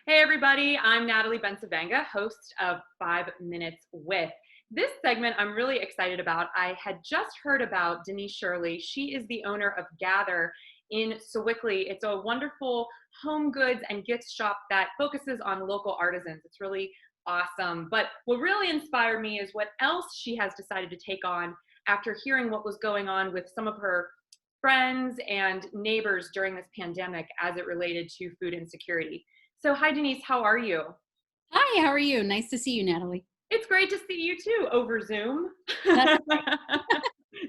Hey everybody, I'm Natalie Bencavanga, host of 5 Minutes With. This segment I'm really excited about. I had just heard about Denise Shirley. She is the owner of Gather in Sewickley. It's a wonderful home goods and gift shop that focuses on local artisans. It's really awesome. But what really inspired me is what else she has decided to take on after hearing what was going on with some of her friends and neighbors during this pandemic as it related to food insecurity. So, hi Denise, how are you? Hi, how are you? Nice to see you, Natalie. It's great to see you too over Zoom. That's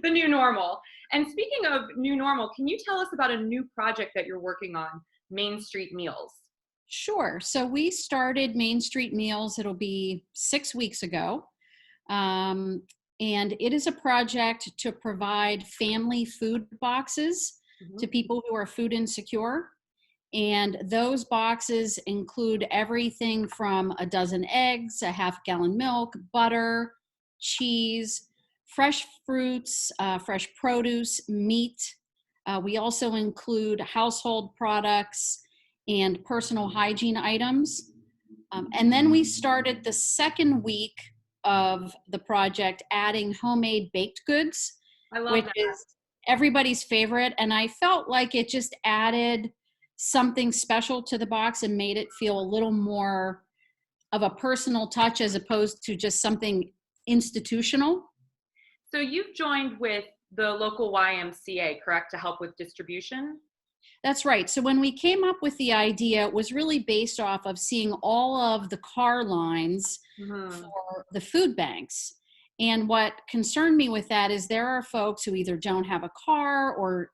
The new normal. And speaking of new normal, can you tell us about a new project that you're working on, Main Street Meals? sure. So we started Main Street Meals, it'll be 6 weeks ago. Um, and it is a project to provide family food boxes Mhm. to people who are food insecure. And those boxes include everything from a dozen eggs, a half-gallon milk, butter, cheese, fresh fruits, fresh produce, meat. We also include household products and personal hygiene items. And then we started the second week of the project adding homemade baked goods, I love which that. is everybody's favorite. And I felt like it just added something special to the box and made it feel a little more of a personal touch as opposed to just something institutional. So, you've joined with the local YMCA, correct, to help with distribution? That's right. So when we came up with the idea, it was really based off of seeing all of the car lines Mhm. for the food banks. And what concerned me with that is there are folks who either don't have a car or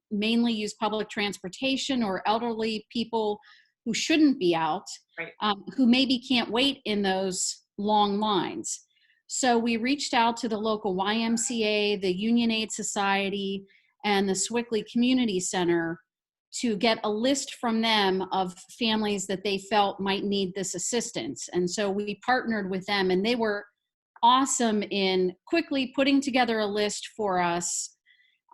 mainly use public transportation, or elderly people who shouldn't be out, Right. who maybe can't wait in those long lines. So we reached out to the local YMCA, the Union Aid Society, and the Sewickley Community Center to get a list from them of families that they felt might need this assistance. And so we partnered with them, and they were awesome in quickly putting together a list for us,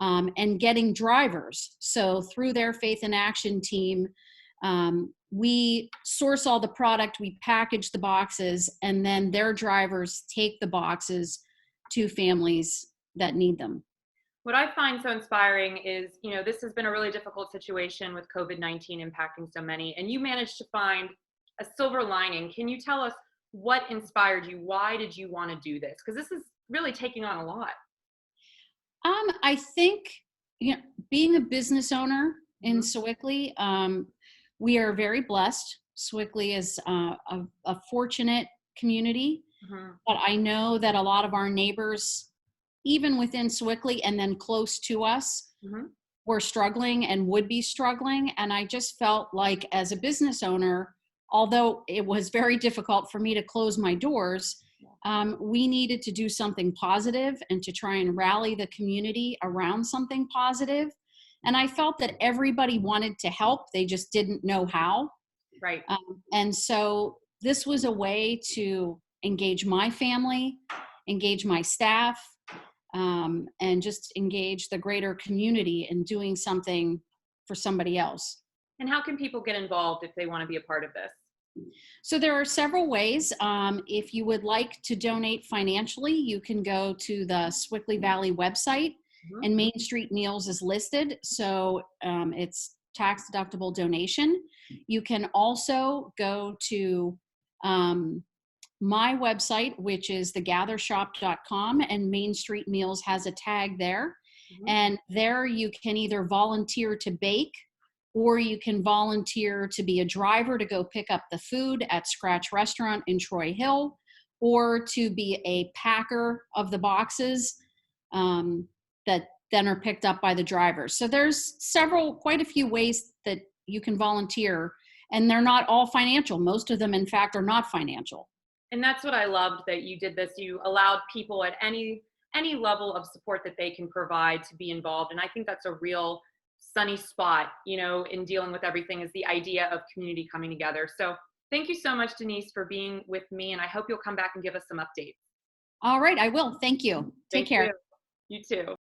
and getting drivers. So through their Faith in Action team, we source all the product, we package the boxes, and then their drivers take the boxes to families that need them. What I find so inspiring is, this has been a really difficult situation with COVID-19 impacting so many, and you managed to find a silver lining. Can you tell us what inspired you? Why did you want to do this? Because this is really taking on a lot. I think, being a business owner in Mhm. Sewickley, we are very blessed. Sewickley is a fortunate community, Mhm. but I know that a lot of our neighbors, even within Sewickley and then close to us, Mhm. were struggling and would be struggling. And I just felt like, as a business owner, although it was very difficult for me to close my doors, we needed to do something positive and to try and rally the community around something positive. And I felt that everybody wanted to help, they just didn't know how. Right. And so this was a way to engage my family, engage my staff, and just engage the greater community in doing something for somebody else. And how can people get involved if they want to be a part of this? So there are several ways. If you would like to donate financially, you can go to the Sewickley Valley website, Mhm. and Main Street Meals is listed. So it's tax deductible donation. You can also go to um, my website, which is thegathershop.com, and Main Street Meals has a tag there. Mhm. And there you can either volunteer to bake, or you can volunteer to be a driver to go pick up the food at Scratch Restaurant in Troy Hill, or to be a packer of the boxes that then are picked up by the drivers. So there's quite a few ways that you can volunteer, and they're not all financial. Most of them, in fact, are not financial. And that's what I loved, that you did this. You allowed people at any level of support that they can provide to be involved. And I think that's a real sunny spot, in dealing with everything, is the idea of community coming together. So thank you so much, Denise, for being with me. And I hope you'll come back and give us some updates. All right, I will. Thank you. Take Thank care. you. You too.